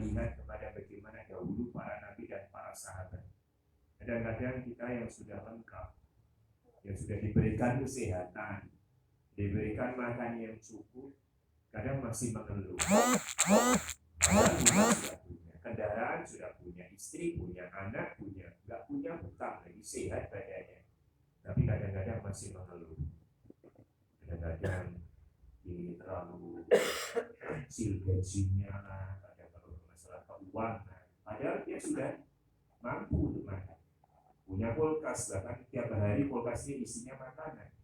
melihat kepada bagaimana dahulu para nabi dan para sahabat. Kadang-kadang kita yang sudah lengkap, yang sudah diberikan kesehatan, diberikan makan yang cukup, kadang masih mengeluh. Padahal rumah sudah punya, kendaraan sudah punya, istri punya, anak punya, nggak punya hutang lagi, sehat badannya. Tapi kadang-kadang masih mengeluh. Kadang-kadang ini terlalu kecil gajinya lah, kadang-kadang masalah keuangan. Padahal dia sudah mampu untuk makan. Punya kulkas, bahkan tiap hari kulkas ini isinya makanan.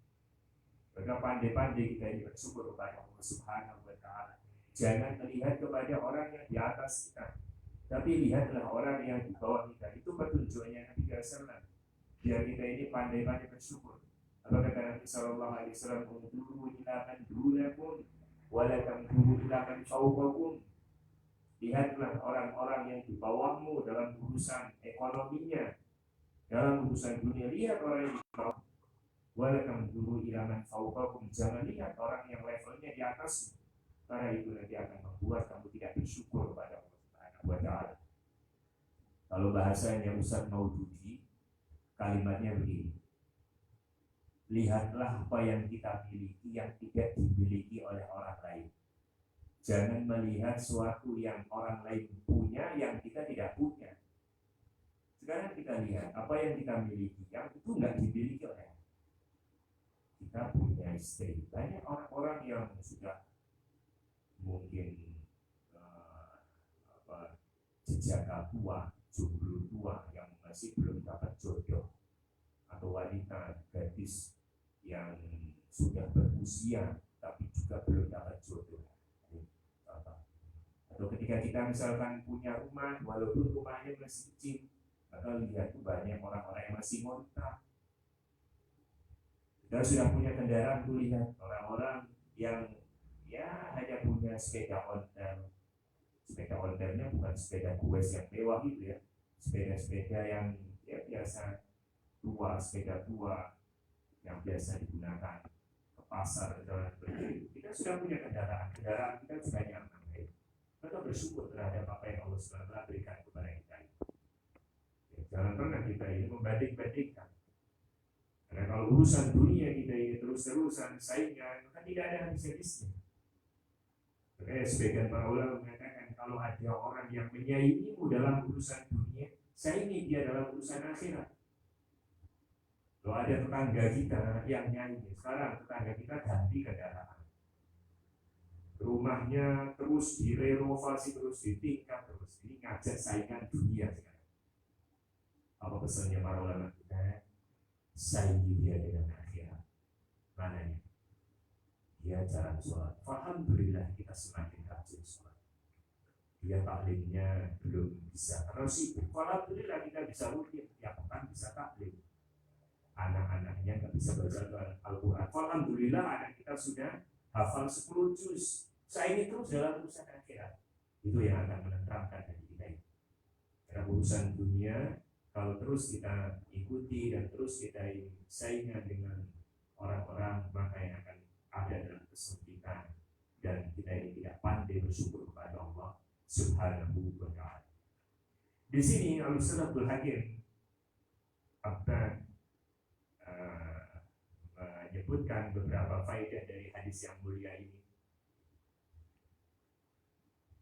Maka pandai-pandai kita ini bersyukur kepada Allah Subhanahu wa Ta'ala. Jangan melihat kepada orang yang di atas kita, tapi lihatlah orang yang di bawah kita. Itu petunjuknya Nabi SAW. Biar kita ini pandai-pandai bersyukur. Apa kata Nabi Sallallahu Alaihi Wasallam? Unduru ila man dunakum, wala tamduru ila man fawqakum. Lihatlah orang-orang yang di bawahmu dalam urusan ekonominya, dalam urusan dunia. Lihat orang yang di bawah. Wala tamduru ila man fawqakum. Jangan lihat orang yang levelnya di atas. Karena itu nanti akan membuat kamu tidak bersyukur kepada Allah Subhanahu wa Ta'ala. Kalau bahasanya Ustaz Maududi, kalimatnya begini: lihatlah apa yang kita miliki yang tidak dimiliki oleh orang lain. Jangan melihat sesuatu yang orang lain punya yang kita tidak punya. Sekarang kita lihat apa yang kita miliki yang itu nggak dimiliki oleh kita. Punya istri. Banyak orang-orang yang sudah mungkin jejaka tua, jomblo tua yang masih belum dapat jodoh, atau wanita gadis yang sudah berusia tapi juga belum dapat jodoh. Atau ketika kita misalkan punya rumah, walaupun rumahnya masih kecil, maka lihat tuh banyak orang-orang yang masih ngontrak. Kita sudah punya kendaraan, tuh lihat orang-orang yang ya hanya punya sepeda ontel. Sepeda ontelnya bukan sepeda goes yang mewah gitu ya, sepeda-sepeda yang ya biasa tua, sepeda tua yang biasa digunakan ke pasar jalan pergi. Kita sudah punya kendaraan kita sudah nyaman. Maka bersyukur terhadap apa yang Allah SWT berikan kepada kita. Ya, jangan pernah kita ini membanding-bandingkan. Karena kalau urusan dunia kita ini terus-terusan saingan, maka tidak ada habis-habisnya. Makanya sebagian para ulama mengatakan kalau ada orang yang menyaingimu dalam urusan dunia, saingi dia dalam urusan akhirat. Kalau ada tetangga kita yang nyanyi, sekarang tetangga kita ganti kendaraan, rumahnya terus direnovasi, terus ditingkat, terus ini ngajak saingan dunia sekarang. Apa pesannya para ulama kita? Saingi dia dengan akhirat. Mananya? Dia jarang sholat. Alhamdulillah kita semakin rajin sholat. Dia taklimnya belum bisa karena sibuk. Alhamdulillah kita bisa rutin tiap pekan bisa taklim. Anak-anaknya nggak bisa baca Al-Quran. Alhamdulillah anak kita sudah hafal 10 juz. Saya ini terus dalam urusan akhirat. Itu yang akan menenteramkan hati kita ini. Karena urusan dunia kalau terus kita ikuti dan terus kita saingan dengan orang-orang, maka yang akan ada dalam kesempitan dan kita ini tidak pandai bersyukur kepada Allah Subhanahu wa Ta'ala. Di sini Al-Ustadzul Hakim akan menyebutkan beberapa faedah dari hadis yang mulia ini.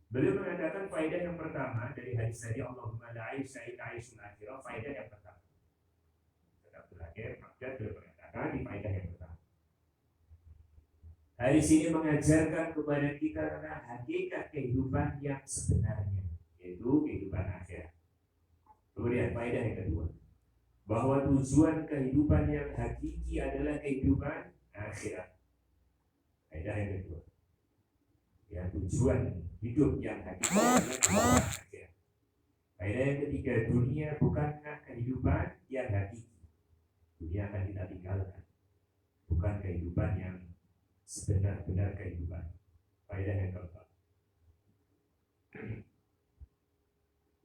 Beliau mengatakan faedah yang pertama dari hadis tadi, Allahumma la aisha illa aishul akhirah. Faedah yang pertama, Al-Ustadzul Hakim beliau mengatakan di faedah yang pertama, hadis ini mengajarkan kepada kita tentang hakikat kehidupan yang sebenarnya, yaitu kehidupan akhirat. Kemudian faedah yang kedua, bahwa tujuan kehidupan yang hakiki adalah kehidupan akhirat. Faedah yang kedua, ya, tujuan hidup yang hakiki adalah kehidupan akhirat. Faedah yang ketiga, dunia bukanlah kehidupan yang hakiki. Dunia akan kita tinggalkan, bukan kehidupan yang sebenar-benar kehidupan. Faedah yang keempat,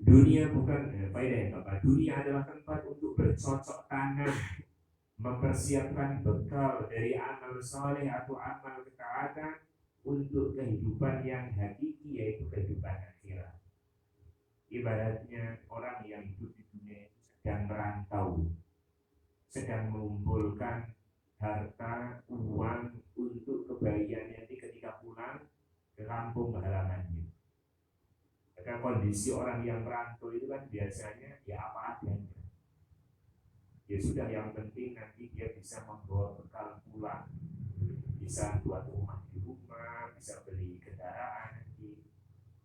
dunia bukan faedah yang keempat, dunia adalah tempat untuk bercocok tanam, mempersiapkan bekal dari amal saleh atau amal ketaatan untuk kehidupan yang hakiki, yaitu kehidupan akhirat. ibaratnya orang yang hidup di dunia itu sedang merantau, sedang mengumpulkan harta, uang untuk kebahagiaan nanti ketika pulang ke kampung halamannya. Karena kondisi orang yang merantau itu kan biasanya ya apa adanya. Ya sudah, yang penting nanti dia bisa membawa bekal pulang, bisa buat rumah di rumah, bisa beli kendaraan nanti.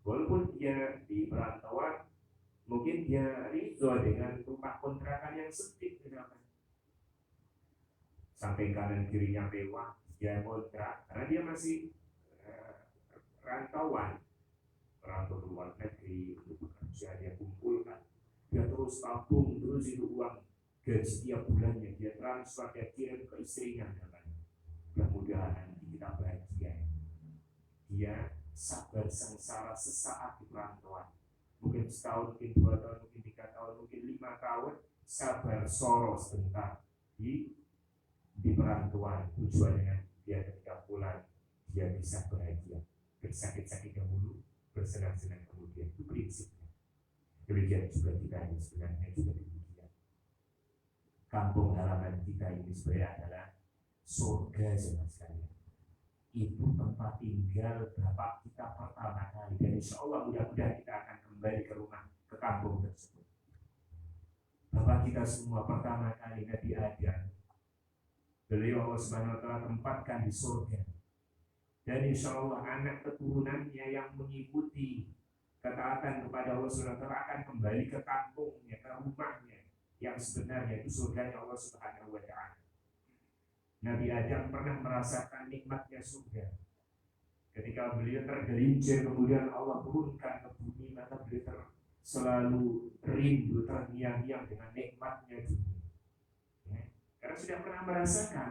Walaupun dia di perantauan, mungkin dia ridho dengan rumah kontrakan yang sempit misalkan. Samping kanan kirinya mewah, dia kontrak karena dia masih rantauan, merantau ke luar negeri untuk bekerja, dia kumpulkan, dia terus tabung, terus itu uang gaji setiap bulannya dia transfer, dia kirim ke istrinya misalkan. Mudah-mudahan nanti kita bahagia. Dia sabar sengsara sesaat di perantauan, mungkin setahun, mungkin 2 tahun, mungkin 3 tahun, mungkin 5 tahun, sabar soro sebentar di perantauan. Tujuannya dia ketika pulang dia bisa bahagia, bersakit-sakit dahulu, bersenang-senang kemudian. Itu prinsipnya. Demikian juga kita ini sebenarnya juga demikian. Kampung halaman kita ini sebenarnya adalah surga jemaah sekalian. Itu tempat tinggal bapak kita pertama kali, dan insya Allah mudah-mudahan kita akan kembali ke rumah, ke kampung tersebut. Bapak kita semua pertama kali Nabi Adam, beliau Allah Subhanahu wa Ta'ala tempatkan di surga, dan insya Allah anak keturunannya yang mengikuti ketaatan kepada Allah Subhanahu wa Ta'ala akan kembali ke kampungnya, ke rumahnya yang sebenarnya, itu surganya Allah Subhanahu wa Ta'ala. Nabi Adam pernah merasakan nikmatnya surga. Ketika beliau tergelincir kemudian Allah turunkan ke bumi, maka beliau selalu rindu, terngiang-ngiang dengan nikmatnya dunia. Ya, karena sudah pernah merasakan.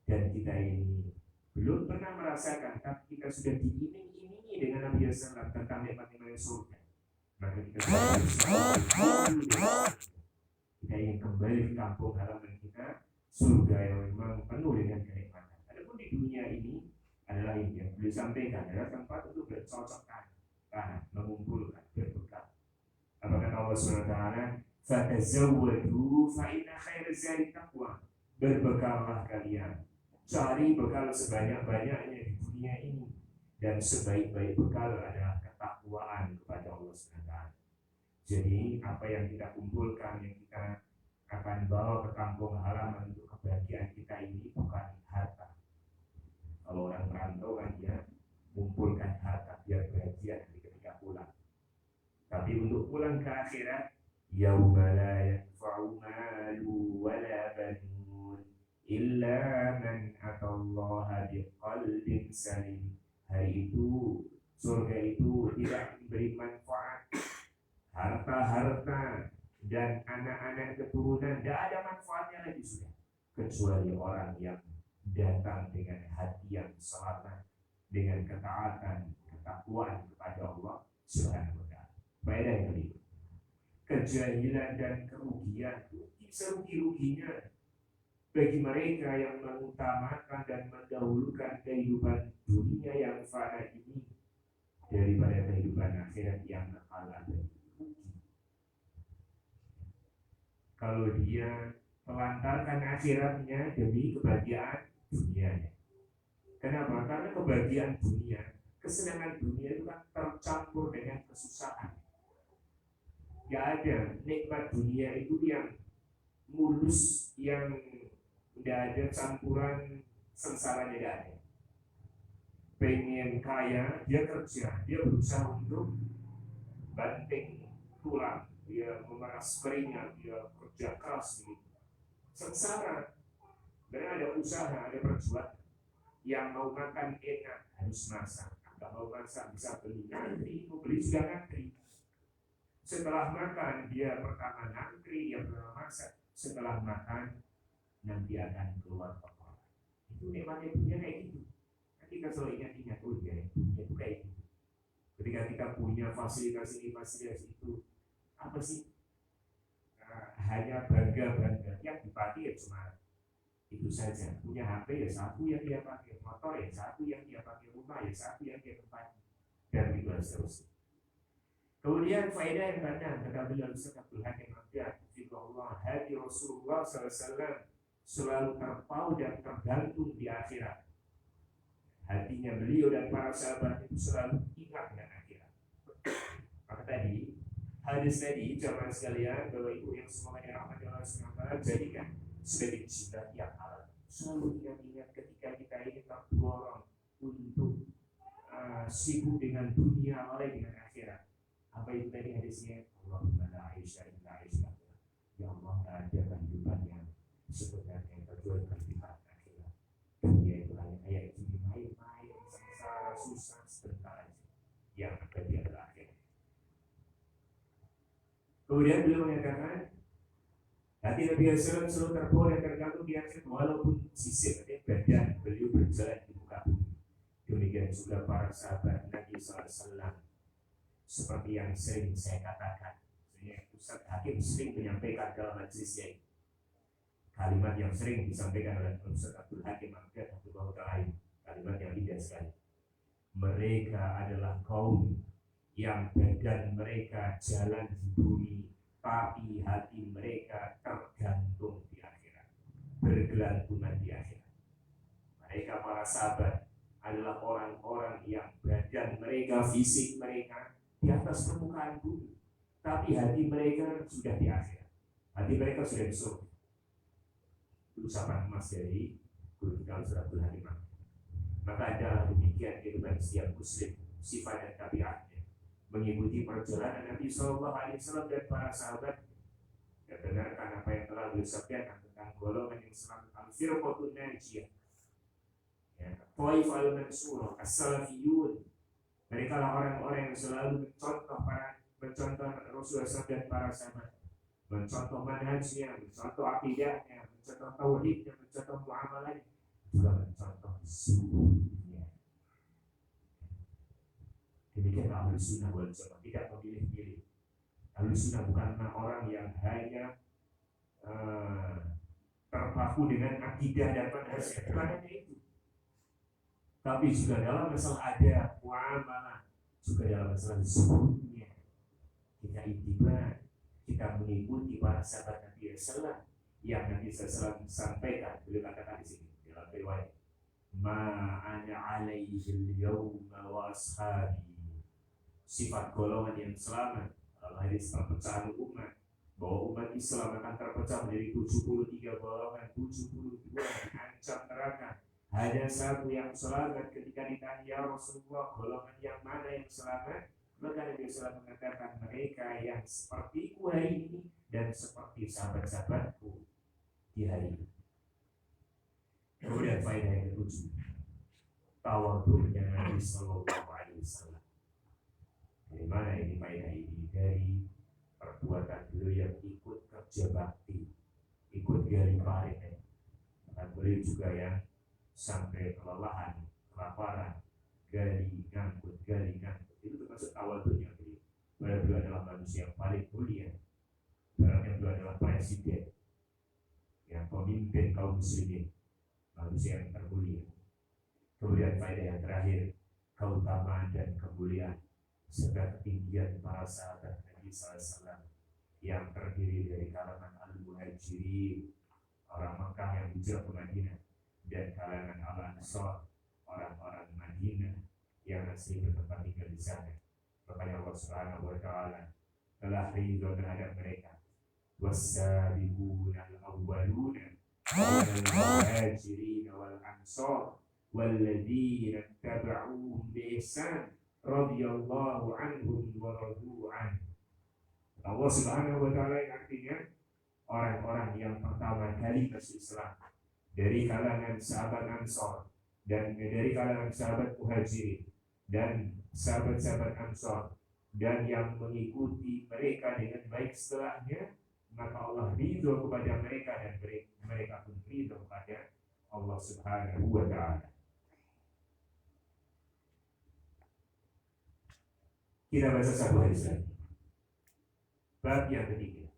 Dan kita ini belum pernah merasakan, tapi kita sudah diiming-imingi dengan Nabi SAW tentang nikmat-nikmat surga. Maka kita ingin kembali ke kampung halaman kita, surga yang memang penuh dengan kenikmatan. Adapun di dunia ini adalah ini yang beliau sampaikan, adalah tempat untuk bercocokkan tanah, mengumpulkan, berbekal. Apa kata Allah SWT? Fatazawwadu fa inna khairaz zadi taqwa. Berbekallah kalian, cari bekal sebanyak-banyaknya di dunia ini, dan sebaik-baik bekal adalah ketakwaan kepada Allah SWT. Jadi apa yang kita kumpulkan, yang kita akan bawa ke kampung halaman untuk kebahagiaan kita ini bukan harta. Kalau orang merantau kan dia kumpulkan harta biar bahagia ketika pulang. Tapi untuk pulang ke akhirat, yauma la yanfa'u malu wala banun illa man atallaha biqalbin salim. Hari itu surga itu tidak memberi manfaat, harta-harta dan anak-anak keturunan, tidak ada manfaatnya lagi sudah, kecuali orang yang datang dengan hati yang selamat, dengan ketaatan, ketakwaan kepada Allah Subhanahu wa Ta'ala. Faedah yang kedua, kejahilan dan kerugian, serugi-ruginya bagi mereka yang mengutamakan dan mendahulukan kehidupan dunia yang fana ini daripada kehidupan akhirat yang kekal abadi. Kalau dia melantarkan akhiratnya demi kebahagiaan dunianya. Kenapa? Karena kebahagiaan dunia, kesenangan dunia itu kan tercampur dengan kesusahan. Gak ada nikmat dunia itu yang mulus, yang tidak ada campuran sengsaranya, gak ada. Pengen kaya, dia kerja, dia berusaha untuk banting tulang, dia memeras keringat, dia kerja keras gitu. Sengsara. Dan ada usaha, ada perjuangan. Yang mau makan enak harus masak, nggak mau masak bisa beli, ngantri, mau beli sudah ngantri. Setelah makan dia pertama ngantri, dia pertama masak. Setelah makan nanti akan keluar kotoran. Itu nikmatnya dunia kayak gitu. Nah, kita selalu ingat-ingat, oh ya dunia itu kayak gitu. Ketika kita punya fasilitas ini, fasilitas itu, apa sih? Hanya bangga-bangga, yang dipakai ya cuma itu saja. Punya HP ya satu yang dia pakai, motor ya satu yang dia pakai, rumah ya satu yang dia tempati, dan begitu seterusnya. Kemudian Kemudian faedah yang keenam kata beliau Ustaz Abdul Hakim Abdiyah Fidullah, hati Rasulullah SAW selalu terpaut dan tergantung di akhirat. Hatinya beliau dan para sahabat itu selalu ingat dengan akhirat. Maka tadi hadis tadi jamaah sekalian, Bapak Ibu yang semoga dirahmati Allah SWT, jadikan sebagai jimat yang halal. Selalu ingat-ingat ketika kita ini terdorong untuk sibuk dengan dunia, oleh dengan akhirat. Apa itu tadi hadisnya? Allahumma la aisha illa aisha. Ya Allah, ada kehidupan yang sebenarnya kecuali kehidupan akhirat. Dunia itu hanya kayak gini, main-main, sengsara, susah sebentar aja. Yang ada di akhir. Kemudian beliau mengatakan, hati Nabi SAW selalu terbawa dan tergantung di akhirat, walaupun sisi badan beliau berjalan di muka bumi. Demikian juga para sahabat Nabi SAW. Seperti yang sering saya katakan, Ustaz Hakim sering menyampaikan dalam majelis ini kalimat yang sering disampaikan oleh Ustaz Abdul Hakim Abdiyah kalimat yang indah sekali. Mereka adalah kaum yang badan mereka jalan di bumi, tapi hati mereka tergantung di akhirat, bergelantungan di akhirat. Mereka para sahabat adalah orang-orang yang badan mereka, fisik mereka di atas permukaan bumi, tapi hati mereka sudah di akhirat. Hati mereka sudah di surga. Itu ucapan emas dari guru kita Ustaz Abdul Hakim. Maka adalah demikian kehidupan setiap muslim, sifat dan tabiatnya mengikuti perjalanan Nabi SAW dan para sahabat. Dan dengarkan apa yang telah beliau sampaikan tentang golongan yang selamat, al-firqatun najiyah, Taifal Mansurah, as-salafiyun. Mereka lah orang-orang yang selalu mencontoh Rasulullah SAW dan para sahabat, mencontoh manhajnya, mencontoh akidahnya, mencontoh tauhidnya, mencontoh muamalahnya, juga mencontoh zuhudnya. Demikian Ahlus Sunnah wal Jamaah, tidak memilih-milih. Ahlus Sunnah bukanlah orang yang hanya terpaku dengan akidah dan manhajnya, bukan hanya itu. Tapi juga dalam masalah ada muamalah, juga dalam masalah zuhudnya kita ittiba, kita mengikuti para sahabat Nabi SAW yang Nabi SAW sampaikan. Beliau katakan di sini dalam riwayat, ma ana alaihi al-yawma wa ashabi, sifat golongan yang selamat dalam hadis perpecahan umat, bahwa umat Islam akan terpecah menjadi 73 golongan, 72 diancam neraka. Hanya satu yang selamat. Ketika ditanya, ya Rasulullah, golongan yang mana yang selamat? Maka Nabi SAW mengatakan, mereka yang sepertiku hari ini dan seperti sahabat-sahabatku di hari ini. Kemudian faedah yang ketujuh, tawadhu'nya Nabi SAW. Dari mana ini faedah ini? Dari perbuatan beliau yang ikut kerja bakti, ikut gali parit. Dan beliau juga yang sampai kelelahan, kelaparan, gali ngangkut. Itu termasuk tawadhu'nya beliau. Beliau adalah manusia yang paling mulia. Beliau adalah presiden, yang pemimpin kaum muslimin, manusia yang termulia. Kemudian faedah yang terakhir, keutamaan dan kemuliaan serta ketinggian para sahabat Nabi SAW yang terdiri dari kalangan al-muhajirin, orang Mekah yang hijrah ke Madinah, dan kalangan al-ansar, orang-orang Madinah yang asli bertempat tinggal di sana. Makanya Allah Subhanahu wa Ta'ala telah ridho terhadap mereka. Was-sabiquna al-awwaluna minal muhajirin wal ansar walladzina tabauhum bi ihsan radhiyallahu anhum wa radu an. Allah Subhanahu wa Ta'ala yang artinya orang-orang yang pertama kali masuk Islam dari kalangan sahabat Ansor dan dari kalangan sahabat Muhajirin dan sahabat-sahabat Ansor dan yang mengikuti mereka dengan baik setelahnya, maka Allah ridho kepada mereka dan mereka pun ridho kepada Allah Subhanahu wa Ta'ala. Kita baca satu hadis lagi. Bab yang ketiga.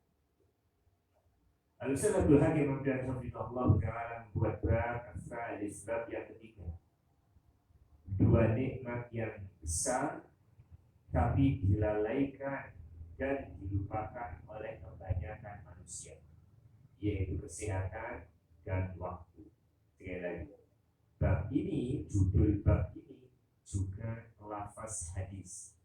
Al-Ustaz Abdul Hakim Abdiyah Hafizahullah Ta'ala membuat bab al-thalith, bab yang ketiga. Dua nikmat yang besar tapi dilalaikan dan dilupakan oleh kebanyakan manusia, yaitu kesehatan dan waktu. Sekali lagi, bab ini, judul bab ini juga lafaz hadis.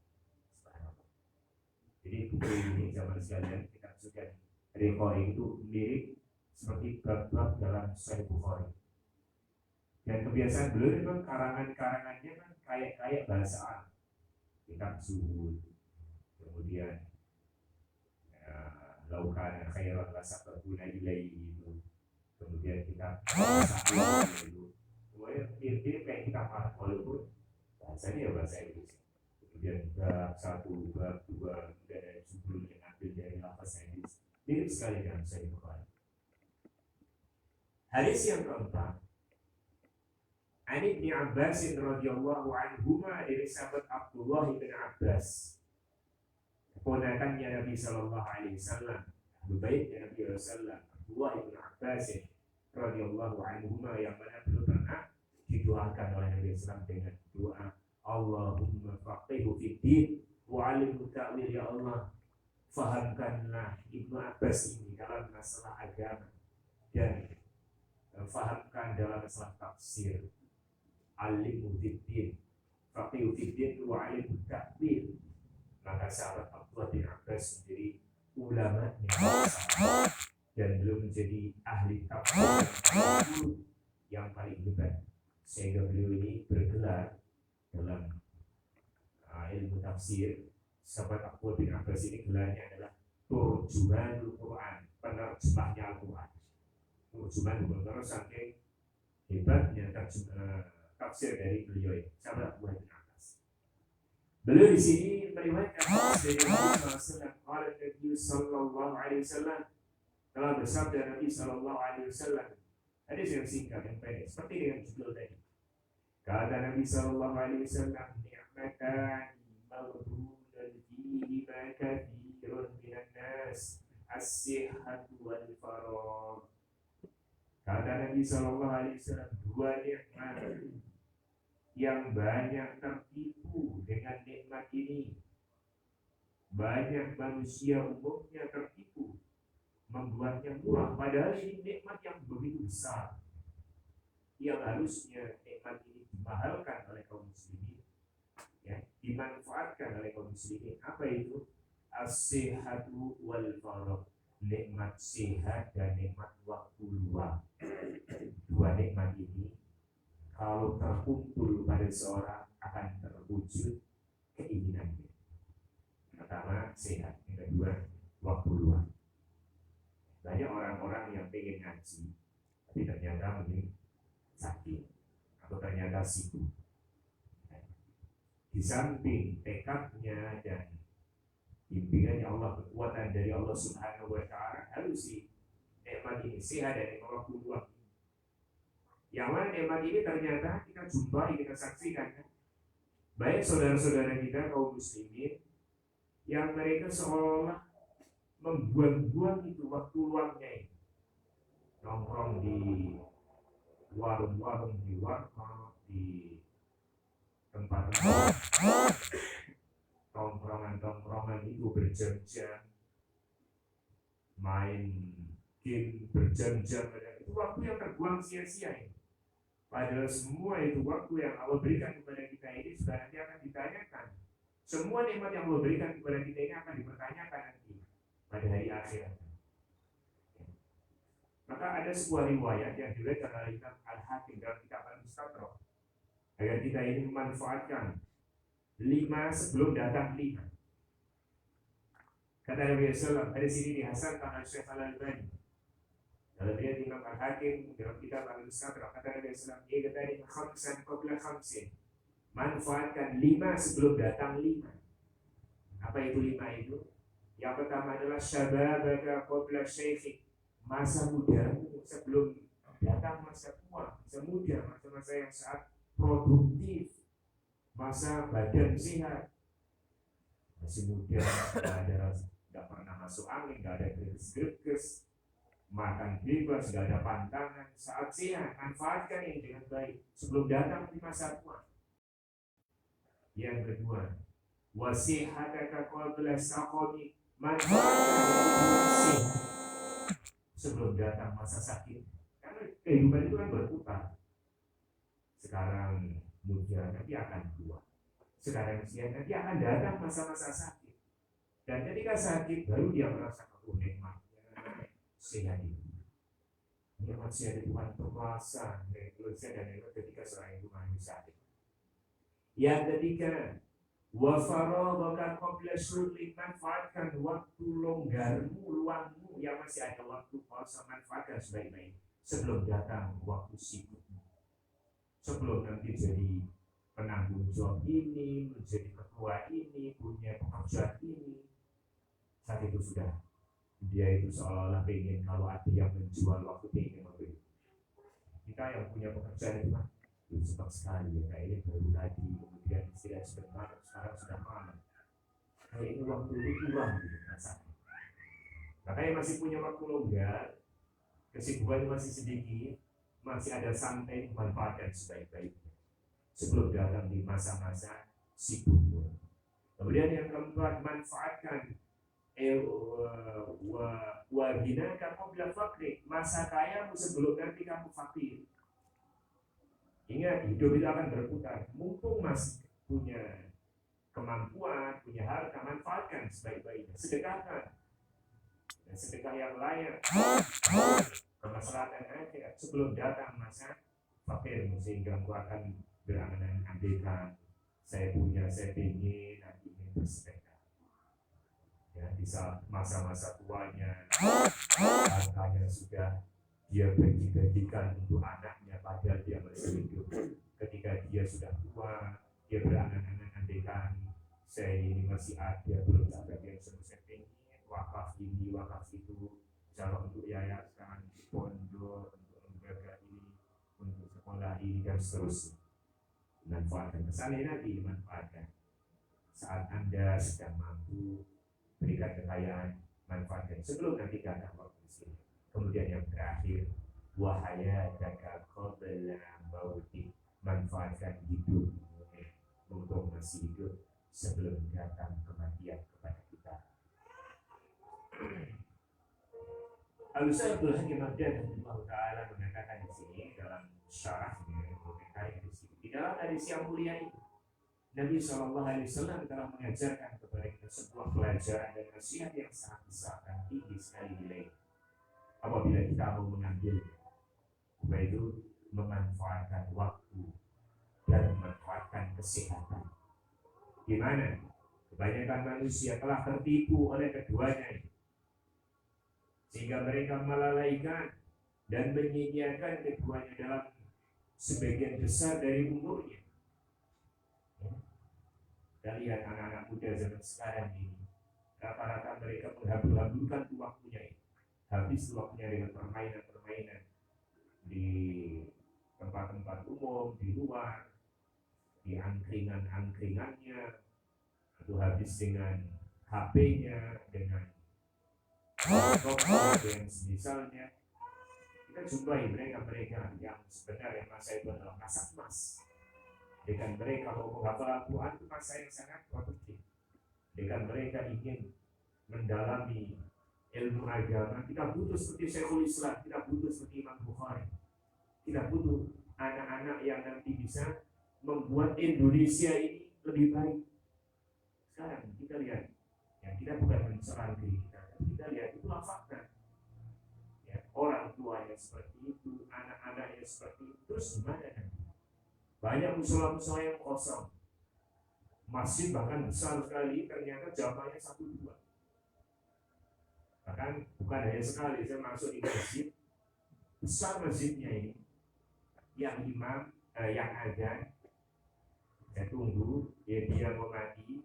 Jadi buku ini zaman sekalian kita sudah Bukhari itu mirip seperti bab-bab dalam Sahih Bukhari. Dan kebiasaan beliau memang karangan-karangannya kan kayak bahasa Arab. Kitab zuhud, kemudian laukan khairan lasaqaruna ilaihi itu, kemudian kitab sakwa itu. Semuanya mirip kayak kitab Arab walaupun bahasanya ya bahasa Inggris. Kemudian bab 1, bab 2, dan sebelumnya ambil dari lafaz hadis mirip sekali dengan Sahih Bukhari. Hadis yang keempat, An Ibnu Abbas radhiyallahu anhuma, dari sahabat Abdullah bin Abbas, keponakannya Nabi sallallahu alaihi wasallam, baiknya Nabi sallallahu, Abdullah bin Abbas radhiyallahu anhuma, yang mana belum pernah didoakan oleh Nabi sallallahu dengan doa Allahumma faqihhu fid din wa 'allimhu ta'wil, ya Allah fahamkanlah Ibnu Abbas ini dalam masalah agama dan fahamkan dalam masalah tafsir. 'Allimhu fid din, faqihhu fid din wa 'allimhu ta'wil. Maka sahabat Abdullah bin Abbas menjadi ulama dan belum menjadi ahli tafsir yang paling hebat, sehingga beliau ini bergelar dalam ilmu tafsir. Sahabat Abdullah bin Abbas ini gelarnya adalah Turjumanul Quran, penerjemahnya Al-Quran. Turjumanul Quran, saking hebatnya tafsir dari beliau ini, sahabat Abdullah bin Abbas. Beliau di sini meriwayatkan dari Nabi sallallahu alaihi wasallam, telah bersabda Nabi sallallahu alaihi wasallam. Hadis yang singkat yang pendek seperti dengan judul tadi. Kata Nabi sallallahu alaihi wasallam, ni'matan maghbunun fihima katsirun minan nas, as-sihhatu wal faragh. Kata Nabi sallallahu alaihi wasallam, dua nikmat yang banyak tertipu dengan nikmat ini. Banyak manusia umumnya tertipu, membuatnya murah, padahal ini nikmat yang begitu besar, yang harusnya nikmat ini dimahalkan oleh kaum muslimin, ya, dimanfaatkan oleh kaum muslimin. Apa itu? As-sihhatu wal faragh, nikmat sehat dan nikmat waktu luang. Dua nikmat ini kalau terkumpul pada seorang akan terwujud keinginannya. Pertama sehat, yang kedua waktu luang. Banyak orang-orang yang pengen ngaji, tapi ternyata mungkin sakit atau ternyata sibuk. Di samping tekadnya dan bimbingannya Allah, kekuatan dari Allah Subhanahu wa Ta'ala, harus si nikmat ini sehat dan nikmat waktu luang. Yang mana nikmat ini ternyata kita jumpai, kita saksikan kan? Baik saudara-saudara kita kaum muslimin yang mereka seolah membuang-buang itu waktu luangnya ini, nongkrong di warung-warung, di warkop, di tempat-tempat tongkrongan itu berjam-jam, main game berjam-jam, itu waktu yang terbuang sia-sia ini. Padahal semua itu waktu yang Allah berikan kepada kita ini sudah nanti akan ditanyakan. Semua nikmat yang Allah berikan kepada kita ini akan dipertanyakan nanti pada hari akhirat. Maka ada sebuah riwayat yang diriwayatkan oleh Imam Al-Hakim dalam kitab Al-Mustadrak, agar kita ini memanfaatkan 5 sebelum datang 5. Kata Nabi SAW, hadis ini dihasankan oleh Syekh Al-Albani dalam riwayat Imam Al-Hakim dalam kitab Al-Mustadrak. Kata Nabi SAW, "Iqtani khamsan qabla khamsin." Manfaatkan 5 sebelum datang 5. Apa itu 5 itu? Yang pertama adalah syababaka qabla syaikhik, masa mudamu sebelum datang masa tua, masa muda, masa-masa yang saat produktif, masa badan sehat. Masih muda, nggak pernah masuk angin, nggak ada greges, makan bebas, nggak ada pantangan, saat sehat. Manfaatkan ini dengan baik sebelum datang di masa tua. Yang kedua, wasihataka qabla saqami, manfaatkan hubungan sehat sebelum datang masa sakit. Karena kehidupan itu kan berputar. Sekarang muda nanti akan tua, sekarang siang nanti akan datang masa-masa sakit. Dan ketika sakit baru dia merasakan nikmatnya sehat itu. Nikmat sehat itu kan berkuasa, dan nikmat ketika seorang itu mengalami sakit. Yang ketiga, wa faraghaka qabla syughlik, manfaatkan waktu longgarmu, luangmu yang masih ada waktu puasa, manfaatkan sebaik-baik sebelum datang waktu sibukmu. Sebelum nanti jadi penanggung jawab ini, menjadi ketua ini, punya pekerjaan ini. Saat itu sudah dia itu seolah-olah pengen, kalau ada yang menjual waktu pengen membeli. Kita yang punya pekerjaan itu kan cepat sekali ya, kayaknya baru tadi kemudian istirahat sebentar, sekarang sudah malam. Kayak ini waktu itu kurang gitu rasanya. Makanya masih punya waktu longgar, kesibukan masih sedikit, masih ada santai, manfaatkan sebaik-baiknya sebelum datang di masa-masa sibukmu. Kemudian yang keempat, manfaatkan ginaka qabla faqrik, masa kayamu sebelum nanti kamu fakir. Ingat, hidup itu akan berputar. Mumpung masih punya kemampuan, punya harta, manfaatkan sebaik-baiknya. Sedekahkan. Dan sedekah yang layak, kemaslahatan akhirat sebelum datang masa fakir, sehingga engkau akan berangan-angan, saya punya, saya ingin, nanti ingin bersedekah. Ya, di saat masa-masa tuanya, hartanya sudah dia bagi-bagikan untuk anaknya, padahal dia masih hidup. Ketika dia sudah tua, dia berangan-angan, andaikan saya ini masih ada, belum sampai yang saya ingin, wakaf ini, wakaf itu, calon untuk yayasan, pondok, untuk lembaga ini, untuk sekolah ini, dan seterusnya. Manfaatkan, misalnya nanti dimanfaatkan saat Anda sedang mampu, berikan kekayaan, manfaatkan sebelum nanti datang waktu sini. Kemudian yang terakhir, wahaya jaga qabla mauti, manfaatkan hidup untuk masih hidup sebelum datang kematian kepada kita. Al-Ustaz Abdul Hakim Abdullah Ta'ala mengatakan di sini dalam syarahnya, komentarnya di sini, di dalam hadis yang mulia itu Nabi SAW telah mengajarkan kepada kita sebuah pelajaran dan nasihat yang sangat besar dan tinggi sekali nilai. Apabila kita mau mengambil, yaitu memanfaatkan waktu dan memanfaatkan kesehatan. Di mana kebanyakan manusia telah tertipu oleh keduanya, sehingga mereka melalaikan dan menyia-nyiakan keduanya dalam sebagian besar dari umurnya. Kita lihat anak-anak muda zaman sekarang ini, rata-rata mereka menghabis-habiskan waktunya ini. Habis waktunya dengan permainan-permainan di tempat-tempat umum, di luar, di angkringan-angkringannya, atau habis dengan HP-nya, dengan laptop yang semisalnya. Kita jumpai mereka yang sebenarnya masa itu adalah masa emas. Dengan mereka mau menghafal Al-Quran itu masa yang sangat produktif. Dengan mereka ingin mendalami ilmu agama, kita butuh seperti Syekhul Islam, kita butuh seperti Imam Bukhari, kita butuh anak-anak yang nanti bisa membuat Indonesia ini lebih baik. Sekarang kita lihat, ya, kita bukan mencela diri kita, kita lihat itulah fakta. Ya, orang tuanya seperti itu, anak-anaknya seperti itu, terus gimana nanti? Banyak musola-musola yang kosong, masjid bahkan besar sekali, ternyata jamaahnya 1-2. Bahkan bukan hanya sekali, saya masuk di masjid besar, masjidnya ini yang imam, yang azan, saya tunggu, ya dia mau mati,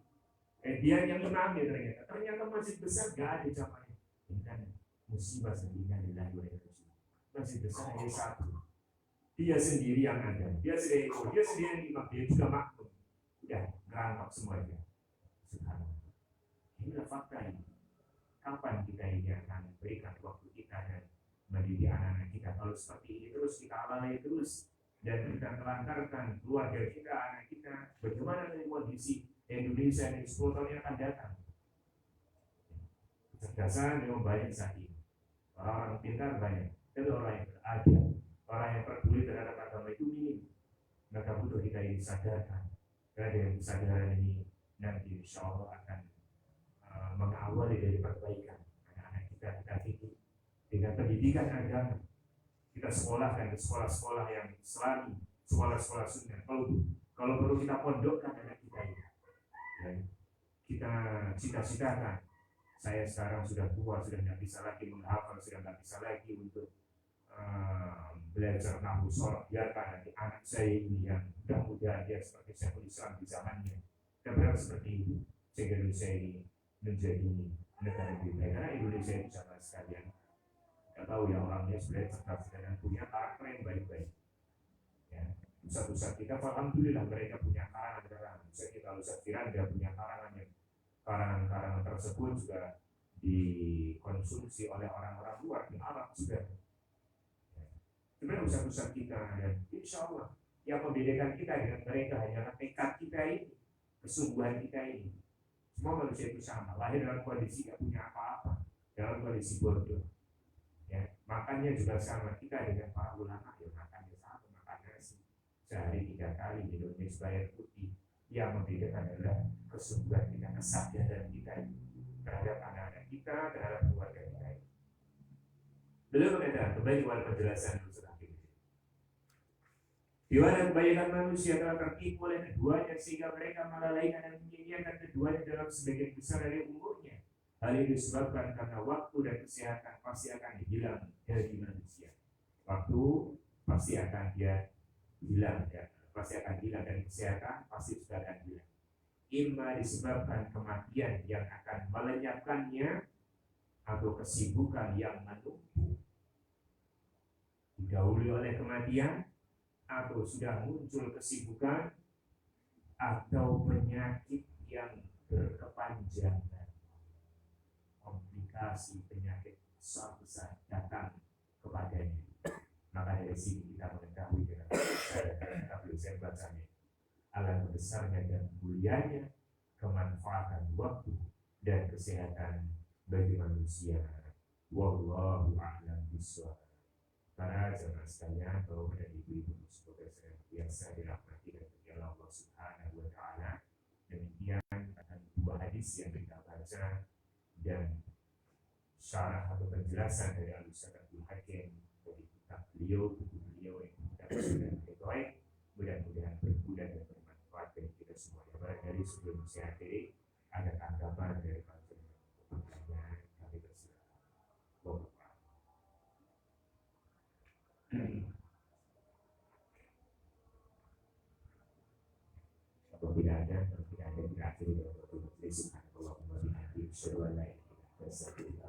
dia yang imam ya, ternyata masjid besar gak ada jamaahnya. Ini kan musibah sendiri, masjid besar hanya 1. Dia sendiri yang ada, dia sendiri yang imam, dia juga makmum, udah ngerangkap semuanya. Sekarang inilah fakta ini. Kapan kita ini akan berikan waktu kita dan mendidik anak-anak kita? Kalau seperti ini terus kita alami terus dan kita telantarkan keluarga kita, anak kita, bagaimana dengan kondisi Indonesia ini 10 tahun yang akan datang. Kecerdasan memang banyak saat ini, orang-orang pintar banyak, tapi orang yang berada, orang yang peduli terhadap agama itu minim. Maka butuh kita ini sadarkan. Karena dengan kesadaran ini nanti insya Allah akan mengawali dari perbaikan anak-anak kita didik dengan pendidikan agama. Kita sekolahkan ke sekolah-sekolah yang Islami, sekolah-sekolah sunnah. Kalau perlu kita pondokkan anak kita ini. Dan kita cita-citakan. Saya sekarang sudah tua, sudah tidak bisa lagi menghafal, sudah tidak bisa lagi untuk belajar nahwu sorof. Biarkan nanti anak saya ini yang mudah-mudahan dia seperti Syekhul Islam di zamannya. Kita berharap seperti itu sehingga Indonesia ini menjadi negara lebih baik. Karena Indonesia itu sama sekalian. Kita tahu ya orangnya sebenarnya cerdas dan punya karakter yang baik-baik. Ya, pusat-pusat kita, alhamdulillah mereka punya karangan-karangan. Misalnya kalau Ustaz Firanda punya karangan tersebut juga dikonsumsi oleh orang-orang luar di Arab juga. Sebenarnya pusat-pusat kita dan insya Allah yang membedakan kita dengan mereka hanyalah tekad kita ini, kesungguhan kita ini. Semua manusia itu sama, lahir dalam kondisi tidak punya apa-apa, dalam kondisi bodoh. Ya, makannya juga sama, kita dengan para ulama ya makannya sama, makan nasi sehari 3 kali, minumnya air putih. Yang membedakan adalah kesungguhan kita, kesadaran kita terhadap anak-anak kita, terhadap keluarga kita. Beliau mengatakan kembali kepada penjelasan di mana kebanyakan manusia telah tertipu oleh keduanya sehingga mereka melalaikan dan menyia-nyiakan keduanya dalam sebagian besar dari umurnya. Hal ini disebabkan karena waktu dan kesehatan pasti akan hilang dari manusia. Waktu pasti akan hilang, pasti akan hilang, dan kesehatan pasti sudah akan hilang. Imma disebabkan kematian yang akan melenyapkannya atau kesibukan yang menumpuk didahului oleh kematian, atau sudah muncul kesibukan atau penyakit yang berkepanjangan, komplikasi penyakit besar datang kepadanya. Maka dari sini kita mengetahui dengan saya bacanya alam besarnya dan mulianya kemanfaatan waktu dan kesehatan bagi manusia. Wallahu a'lam bishawab. Para jemaah sekalian, Bapak dan Ibu-ibu, semoga saya biasa dirahmati dan dijaga Allah Subhanahu wa Ta'ala. Demikian akan 2 hadis yang kita baca dan syarah atau penjelasan dari Al-Ustaz Abdul Hakim dari kitab beliau, buku beliau yang kita sudah mengetahui. Mudah-mudahan berguna dan bermanfaat bagi kita semua. Barangkali sebelum saya akhiri, ada tanggapan dari Pak Pertanyaan kami bersilakan. Apabila ada berakhir dengan Subhanallah wa bihamdihi, asyhadu an la ilaha illallah.